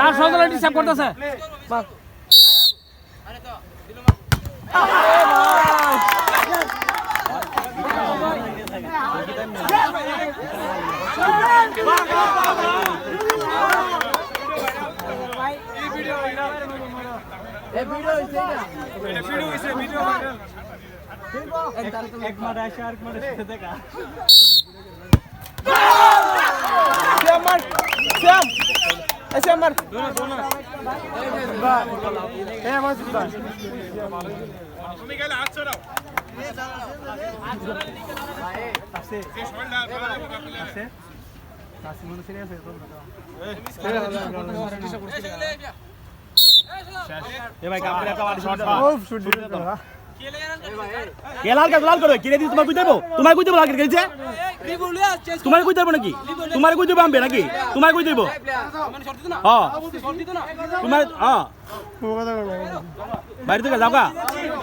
তার সহজে ডিস্টার্ব করতেছে এক মার আসে আর মার সাথে দেখা তুমি গেলে হাত ছড়াও আছে যে শরীরটা আছে কাছে মনে সিরিয়াস হয়ে তো এ ভাই কাপড়ে একটা বাড়ি শট ও শুট দিতে তো কে লাল কাজ লাল করো কিরে দিছ তোমার কই দেবো তোমার কই দেবো লাল গেছে তোমার কই দেবো নাকি তোমার কই দেবো আমবে নাকি তোমার কই দেবো হ্যাঁ তোমার হ্যাঁ বাইরে থেকে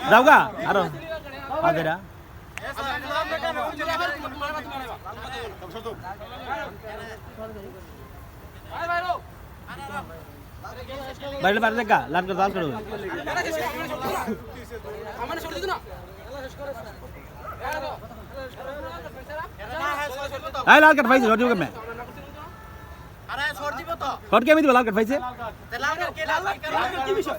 যাও গা আরো আদেরা বাইরে বাইরে দেখা লাল করো আই লাল কাট ভাইছে রোড দিব কেমনে আরে শর্ট দিব তো শর্ট কেমনে দিব লাল কাট ভাইছে লাল কাট কি বিষয়